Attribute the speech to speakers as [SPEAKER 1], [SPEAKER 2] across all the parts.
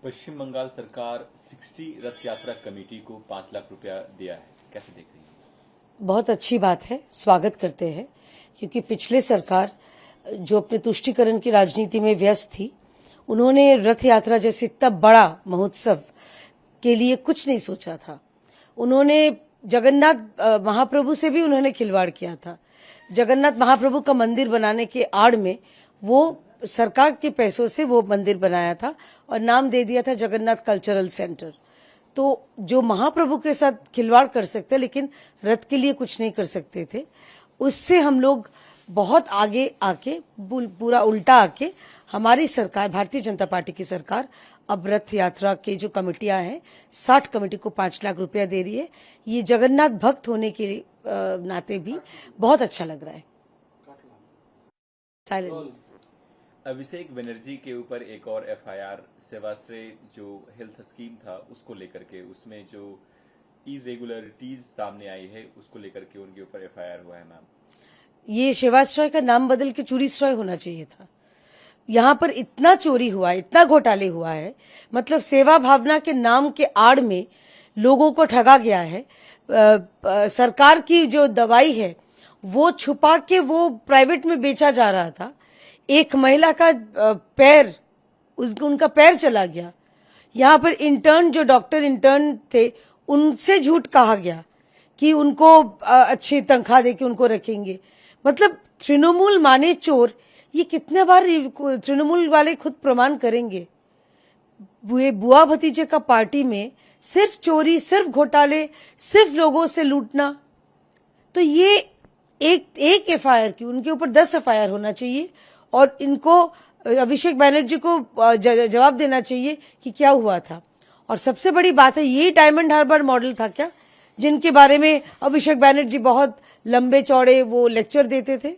[SPEAKER 1] पश्चिम बंगाल सरकार 60 रथ यात्रा कमेटी को 5 लाख रुपया दिया है, कैसे देख रही है?
[SPEAKER 2] बहुत अच्छी बात है, स्वागत करते हैं, क्योंकि पिछले सरकार जो अपने तुष्टीकरण की राजनीति में व्यस्त थी, उन्होंने रथ यात्रा जैसे इतना बड़ा महोत्सव के लिए कुछ नहीं सोचा था। उन्होंने जगन्नाथ महाप्रभु से भी उन्होंने खिलवाड़ किया था। जगन्नाथ महाप्रभु का मंदिर बनाने के आड़ में वो सरकार के पैसों से वो मंदिर बनाया था और नाम दे दिया था जगन्नाथ कल्चरल सेंटर। तो जो महाप्रभु के साथ खिलवाड़ कर सकते लेकिन रथ के लिए कुछ नहीं कर सकते थे, उससे हम लोग बहुत आगे आके पूरा उल्टा आके हमारी सरकार, भारतीय जनता पार्टी की सरकार, अब रथ यात्रा के जो कमेटियां हैं 60 कमेटी को 5 लाख रुपया दे रही है। ये जगन्नाथ भक्त होने के नाते भी बहुत अच्छा लग रहा है। साइलेंट।
[SPEAKER 1] अभिषेक बनर्जी के ऊपर एक और एफआईआर सेवाश्रय जो हेल्थ स्कीम था उसको लेकर के, उसमें जो इरेगुलरिटीज सामने आई है उसको लेकर के उनके ऊपर एफआईआर हुआ है। मैम,
[SPEAKER 2] ये सेवाश्रय का नाम बदल के चूड़ीश्रय होना चाहिए था। यहाँ पर इतना चोरी हुआ है, इतना घोटाले हुआ है, मतलब सेवा भावना के नाम के आड़ में लोगों को ठगा गया है। सरकार की जो दवाई है वो छुपा के वो प्राइवेट में बेचा जा रहा था। एक महिला का पैर, उनका पैर चला गया। यहाँ पर इंटर्न, जो डॉक्टर इंटर्न थे, उनसे झूठ कहा गया कि उनको अच्छी तनख्वाह देके उनको रखेंगे। मतलब तृणमूल माने चोर, ये कितने बार तृणमूल वाले खुद प्रमाण करेंगे। बुआ भतीजे का पार्टी में सिर्फ चोरी, सिर्फ घोटाले, सिर्फ लोगों से लूटना। तो ये एक एफआईआर की, उनके ऊपर 10 एफआईआर होना चाहिए और इनको अभिषेक बनर्जी को जवाब देना चाहिए कि क्या हुआ था। और सबसे बड़ी बात है, ये डायमंड हार्बर मॉडल था क्या, जिनके बारे में अभिषेक बनर्जी बहुत लंबे चौड़े वो लेक्चर देते थे।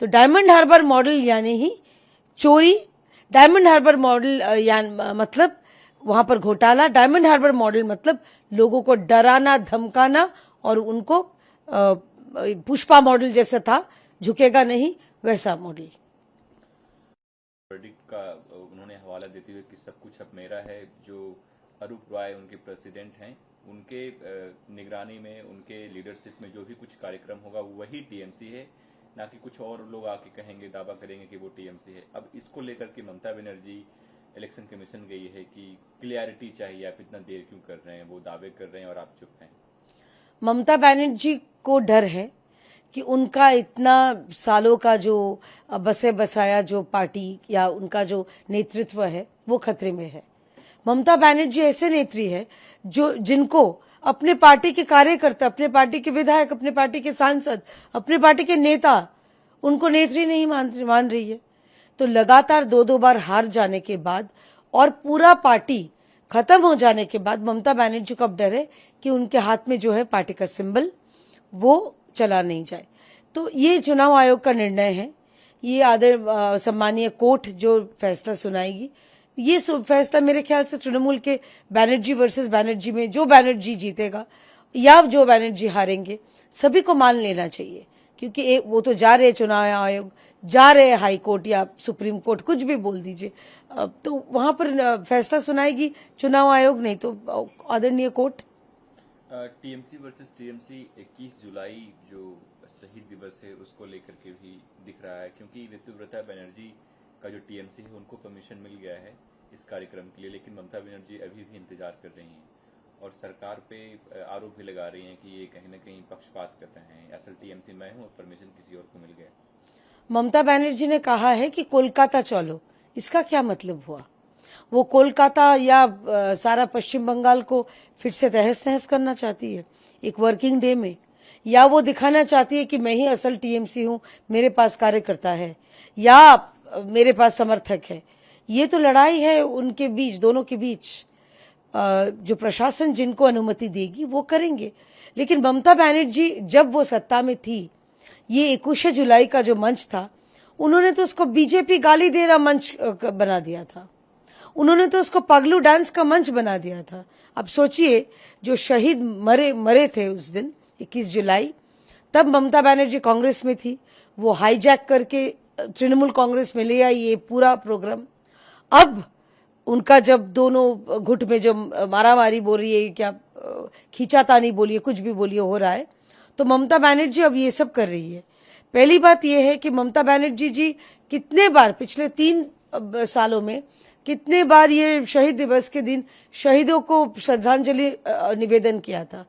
[SPEAKER 2] तो डायमंड हार्बर मॉडल यानी ही चोरी, डायमंड हार्बर मॉडल मतलब वहां पर घोटाला, डायमंड हार्बर मॉडल मतलब लोगों को डराना, धमकाना और उनको पुष्पा मॉडल जैसा था, झुकेगा नहीं, वैसा मॉडल।
[SPEAKER 1] वर्डिक्ट का उन्होंने हवाला देते हुए कि सब कुछ अब मेरा है, जो अरूप रॉय उनके प्रेसिडेंट हैं, उनके निगरानी में, उनके लीडरशिप में जो भी कुछ कार्यक्रम होगा वही टीएमसी है, ना कि कुछ और लोग आके कहेंगे, दावा करेंगे कि वो टीएमसी है। अब इसको लेकर के ममता बनर्जी इलेक्शन कमीशन गई है कि क्लियरिटी चाहिए, आप इतना देर क्यों कर रहे हैं, वो दावे कर रहे हैं और आप चुप हैं।
[SPEAKER 2] ममता बनर्जी को डर है कि उनका इतना सालों का जो बसे बसाया जो पार्टी या उनका जो नेतृत्व है वो खतरे में है। ममता बनर्जी ऐसे नेत्री है जो जिनको अपने पार्टी के कार्यकर्ता, अपने पार्टी के विधायक, अपने पार्टी के सांसद, अपने पार्टी के नेता उनको नेत्री नहीं मान रही है। तो लगातार 2-2 बार हार जाने के बाद और पूरा पार्टी खत्म हो जाने के बाद ममता बनर्जी को अब डर है कि उनके हाथ में जो है पार्टी का सिंबल वो चला नहीं जाए। तो ये चुनाव आयोग का निर्णय है। ये सम्मानीय कोर्ट जो फैसला सुनाएगी, ये फैसला मेरे ख्याल से तृणमूल के बनर्जी वर्सेस बनर्जी में जो बनर्जी जीतेगा या जो बनर्जी हारेंगे, सभी को मान लेना चाहिए। क्योंकि वो तो जा रहे चुनाव आयोग, जा रहे हाई कोर्ट या सुप्रीम कोर्ट, कुछ भी बोल दीजिए, तो वहां पर फैसला सुनाएगी चुनाव आयोग, नहीं तो आदरणीय कोर्ट।
[SPEAKER 1] टीएमसी वर्सेस टीएमसी 21 जुलाई जो शहीद दिवस है उसको लेकर के भी दिख रहा है, क्योंकि ऋतुव्रता बनर्जी का जो टीएमसी है उनको परमिशन मिल गया है इस कार्यक्रम के लिए, लेकिन ममता बनर्जी अभी भी इंतजार कर रही हैं और सरकार पे आरोप भी लगा रही हैं कि ये कहीं ना कहीं पक्षपात कर रहे हैं, असल टीएमसी मैं हूं और परमिशन किसी और को मिल गया।
[SPEAKER 2] ममता बनर्जी ने कहा है कि कोलकाता चलो, इसका क्या मतलब हुआ? वो कोलकाता या सारा पश्चिम बंगाल को फिर से तहस नहस करना चाहती है एक वर्किंग डे में, या वो दिखाना चाहती है कि मैं ही असल टीएमसी हूं, मेरे पास कार्यकर्ता है या मेरे पास समर्थक है। ये तो लड़ाई है उनके बीच, दोनों के बीच। जो प्रशासन जिनको अनुमति देगी वो करेंगे। लेकिन ममता बनर्जी जब वो सत्ता में थी, ये 21 जुलाई का जो मंच था, उन्होंने तो उसको बीजेपी गाली दे रहा मंच बना दिया था। उन्होंने तो उसको पगलू डांस का मंच बना दिया था। अब सोचिए, जो शहीद मरे थे उस दिन 21 जुलाई, तब ममता बनर्जी कांग्रेस में थी, वो हाईजैक करके तृणमूल कांग्रेस में ले आई ये पूरा प्रोग्राम। अब उनका जब दोनों गुट में जो मारामारी बोल रही है, क्या खींचातानी बोलिए, कुछ भी बोलिए, हो रहा है, तो ममता बनर्जी अब ये सब कर रही है। पहली बात यह है कि ममता बनर्जी जी कितने बार पिछले 3 सालों में कितने बार ये शहीद दिवस के दिन शहीदों को श्रद्धांजलि निवेदन किया था,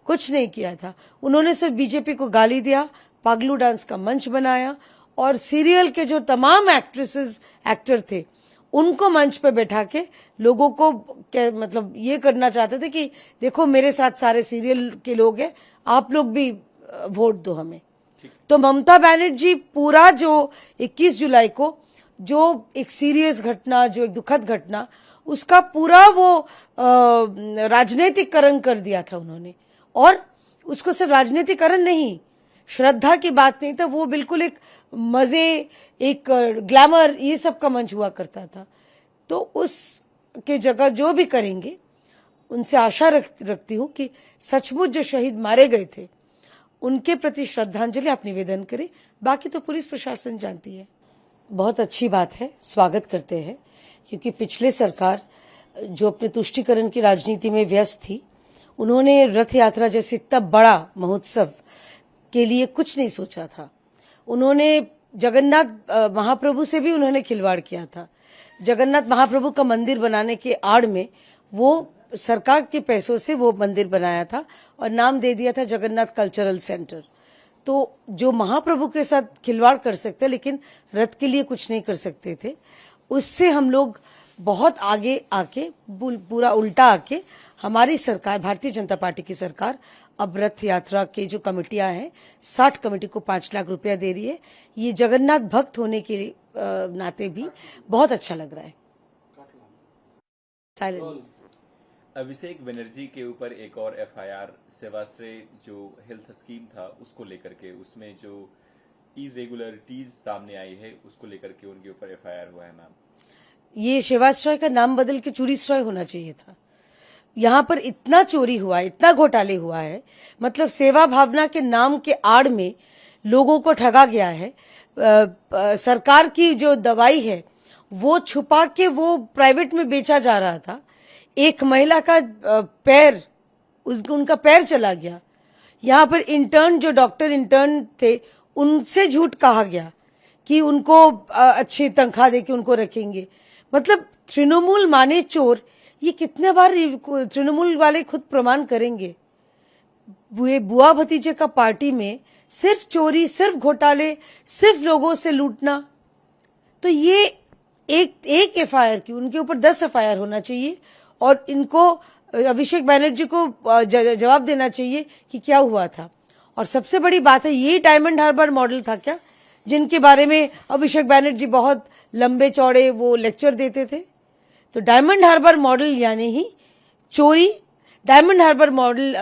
[SPEAKER 2] कुछ नहीं किया था। उन्होंने सिर्फ बीजेपी को गाली दिया, पागलू डांस का मंच बनाया और सीरियल के जो तमाम एक्ट्रेसेस एक्टर थे उनको मंच पे बैठा के लोगों को मतलब ये करना चाहते थे कि देखो मेरे साथ सारे सीरियल के लोग हैं, आप लोग भी वोट दो हमें। तो ममता बनर्जी पूरा जो 21 जुलाई को जो एक सीरियस घटना, जो एक दुखद घटना, उसका पूरा वो राजनीतिकरण कर दिया था उन्होंने। और उसको सिर्फ राजनीतिकरण नहीं, श्रद्धा की बात नहीं था, वो बिल्कुल एक मजे, एक ग्लैमर, ये सब का मंच हुआ करता था। तो उस के जगह जो भी करेंगे उनसे आशा रखती हूं कि सचमुच जो शहीद मारे गए थे उनके प्रति श्रद्धांजलि आप निवेदन करें। बाकी तो पुलिस प्रशासन जानती है। बहुत अच्छी बात है, स्वागत करते हैं, क्योंकि पिछले सरकार जो अपने तुष्टीकरण की राजनीति में व्यस्त थी, उन्होंने रथ यात्रा जैसे इतना बड़ा महोत्सव के लिए कुछ नहीं सोचा था। उन्होंने जगन्नाथ महाप्रभु से भी उन्होंने खिलवाड़ किया था। जगन्नाथ महाप्रभु का मंदिर बनाने के आड़ में वो सरकार के पैसों से वो मंदिर बनाया था और नाम दे दिया था जगन्नाथ कल्चरल सेंटर। तो जो महाप्रभु के साथ खिलवाड़ कर सकते लेकिन रथ के लिए कुछ नहीं कर सकते थे, उससे हम लोग बहुत आगे आके पूरा उल्टा आके हमारी सरकार, भारतीय जनता पार्टी की सरकार, अब रथ यात्रा के जो कमेटियां हैं 60 कमेटी को 5 लाख रुपया दे रही है। ये जगन्नाथ भक्त होने के नाते भी बहुत अच्छा लग रहा है। साइलेंट।
[SPEAKER 1] अभिषेक बनर्जी के ऊपर एक और एफआईआर सेवाश्रय जो हेल्थ स्कीम था उसको लेकर के, उसमें जो इरेगुलरिटीज सामने आई है उसको लेकर के उनके ऊपर एफआईआर हुआ है। मैम,
[SPEAKER 2] ये सेवाश्रय का नाम बदल के चूड़ीश्रय होना चाहिए था। यहाँ पर इतना चोरी हुआ, इतना घोटाले हुआ है, मतलब सेवा भावना के नाम के आड़ में लोगों को ठगा गया है। सरकार की जो दवाई है वो छुपा के वो प्राइवेट में बेचा जा रहा था। एक महिला का पैर, उनका पैर चला गया। यहाँ पर इंटर्न, जो डॉक्टर इंटर्न थे, उनसे झूठ कहा गया कि उनको अच्छी तनख्वाह देके उनको रखेंगे। मतलब तृणमूल माने चोर, ये कितने बार तृणमूल वाले खुद प्रमाण करेंगे। बुआ भतीजे का पार्टी में सिर्फ चोरी, सिर्फ घोटाले, सिर्फ लोगों से लूटना। तो ये एक एफआईआर की, उनके ऊपर 10 एफआईआर होना चाहिए और इनको अभिषेक बनर्जी को जवाब देना चाहिए कि क्या हुआ था। और सबसे बड़ी बात है, ये डायमंड हार्बर मॉडल था क्या, जिनके बारे में अभिषेक बनर्जी बहुत लंबे चौड़े वो लेक्चर देते थे। तो डायमंड हार्बर मॉडल यानी ही चोरी, डायमंड हार्बर मॉडल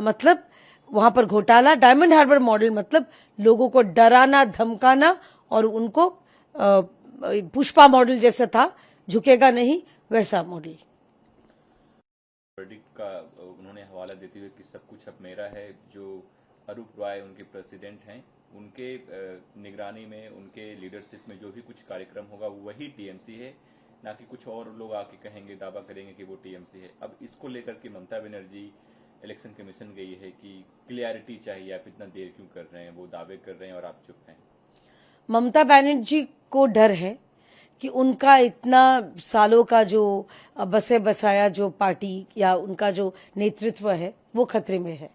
[SPEAKER 2] मतलब वहां पर घोटाला, डायमंड हार्बर मॉडल मतलब लोगों को डराना, धमकाना और उनको पुष्पा मॉडल जैसा था, झुकेगा नहीं, वैसा मॉडल।
[SPEAKER 1] वर्डिक्ट का उन्होंने हवाला देते हुए कि सब कुछ अब मेरा है, जो अरूप रॉय उनके प्रेसिडेंट हैं, उनके निगरानी में, उनके लीडरशिप में जो भी कुछ कार्यक्रम होगा वही टीएमसी है, ना कि कुछ और लोग आके कहेंगे, दावा करेंगे कि वो टीएमसी है। अब इसको लेकर के ममता बनर्जी इलेक्शन कमीशन गई है कि क्लियरिटी चाहिए, आप इतना देर क्यों कर रहे हैं, वो दावे कर रहे हैं और आप चुप हैं।
[SPEAKER 2] ममता बनर्जी को डर है कि उनका इतना सालों का जो बसे बसाया जो पार्टी या उनका जो नेतृत्व है वो खतरे में है।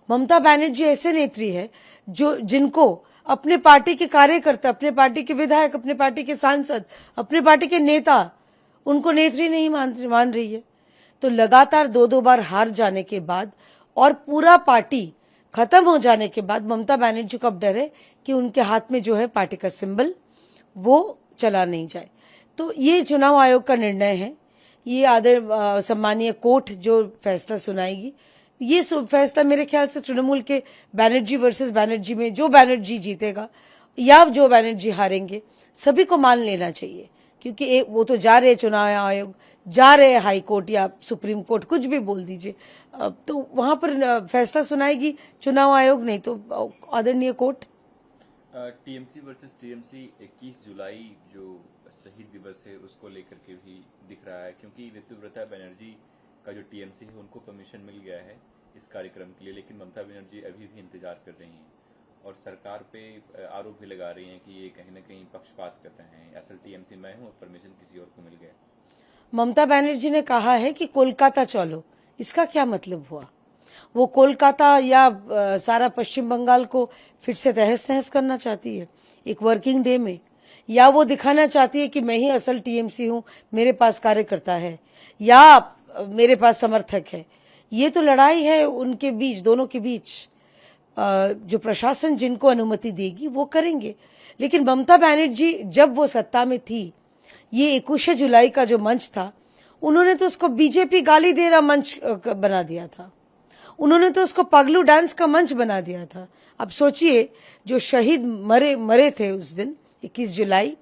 [SPEAKER 2] ममता बनर्जी ऐसे नेत्री है जिनको अपने पार्टी के कार्यकर्ता, अपने पार्टी के विधायक, अपने पार्टी के सांसद, अपने पार्टी के नेता उनको नेत्री नहीं मान रही है। तो लगातार 2-2 बार हार जाने के बाद और पूरा पार्टी खत्म हो जाने के बाद ममता बनर्जी को अब डर है कि उनके हाथ में जो है पार्टी का सिंबल वो चला नहीं जाए। तो ये चुनाव आयोग का निर्णय है। ये सम्मानीय कोर्ट जो फैसला सुनाएगी, ये फैसला मेरे ख्याल से तृणमूल के बनर्जी वर्सेस बनर्जी में जो बनर्जी जीतेगा या जो बनर्जी हारेंगे, सभी को मान लेना चाहिए। क्योंकि वो तो जा रहे चुनाव आयोग, जा रहे हाई कोर्ट या सुप्रीम कोर्ट, कुछ भी बोल दीजिए, तो वहां पर फैसला सुनाएगी चुनाव आयोग, नहीं तो आदरणीय कोर्ट।
[SPEAKER 1] टीएमसी वर्सेस टीएमसी 21 जुलाई जो शहीद दिवस है उसको लेकर के भी दिख रहा है, क्योंकि ऋतुव्रता बनर्जी का जो टीएमसी है उनको परमिशन मिल गया है इस कार्यक्रम के लिए, लेकिन ममता बनर्जी अभी भी इंतजार कर रही हैं और सरकार पे आरोप भी लगा रही हैं कि ये कहीं ना कहीं पक्षपात कर रहे हैं, असल टीएमसी मैं हूं और परमिशन किसी और को मिल गया।
[SPEAKER 2] ममता बनर्जी ने कहा है कि कोलकाता चलो, इसका क्या मतलब हुआ? वो कोलकाता या सारा पश्चिम बंगाल को फिर से तहस नहस करना चाहती है एक वर्किंग डे में, या वो दिखाना चाहती है कि मैं ही असल टीएमसी हूं, मेरे पास कार्यकर्ता है या मेरे पास समर्थक है? ये तो लड़ाई है उनके बीच, दोनों के बीच। जो प्रशासन जिनको अनुमति देगी वो करेंगे, लेकिन ममता बनर्जी जब वो सत्ता में थी, ये 21 जुलाई का जो मंच था, उन्होंने तो उसको बीजेपी गाली दे रहा मंच बना दिया था, उन्होंने तो उसको पगलू डांस का मंच बना दिया था। अब सोचिए, जो शहीद मरे थे उस दिन 21 जुलाई,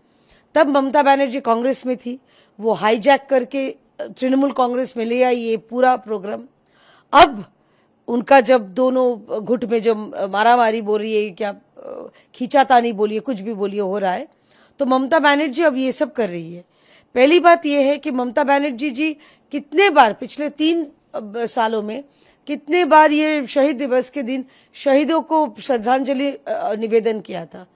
[SPEAKER 2] तब ममता बनर्जी कांग्रेस में थी, वो हाईजैक करके तृणमूल कांग्रेस में ले आई ये पूरा प्रोग्राम। अब उनका जब दोनों गुट में जो मारामारी बोल रही है, क्या खींचातानी बोलिए, कुछ भी बोलिए, हो रहा है, तो ममता बनर्जी अब ये सब कर रही है। पहली बात यह है कि ममता बनर्जी जी कितने बार पिछले 3 सालों में कितने बार ये शहीद दिवस के दिन शहीदों को श्रद्धांजलि निवेदन किया था?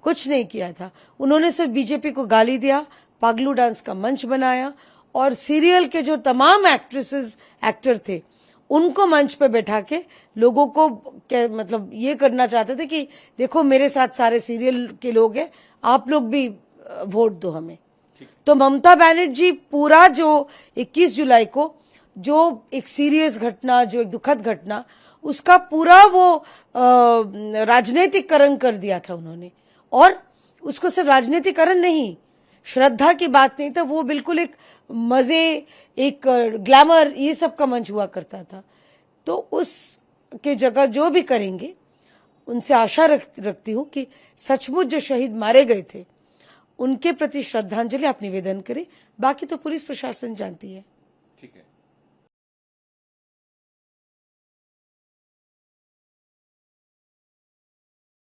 [SPEAKER 2] कुछ नहीं किया था। उन्होंने सिर्फ बीजेपी को गाली दिया, पगलू डांस का मंच बनाया और सीरियल के जो तमाम एक्टर थे उनको मंच पे बैठा के लोगों को मतलब ये करना चाहते थे कि देखो मेरे साथ सारे सीरियल के लोग हैं, आप लोग भी वोट दो हमें। तो ममता बनर्जी पूरा जो 21 जुलाई को जो एक सीरियस घटना, जो एक दुखद घटना, उसका पूरा वो राजनीतिकरण कर दिया था उन्होंने। और उसको सिर्फ राजनीतिकरण नहीं, श्रद्धा की बात नहीं था, वो बिल्कुल एक मजे, एक ग्लैमर, ये सब का मंच हुआ करता था। तो उस के जगह जो भी करेंगे, उनसे आशा रखती हूं कि सचमुच जो शहीद मारे गए थे उनके प्रति श्रद्धांजलि आप निवेदन करें। बाकी तो पुलिस प्रशासन जानती है।
[SPEAKER 1] ठीक है।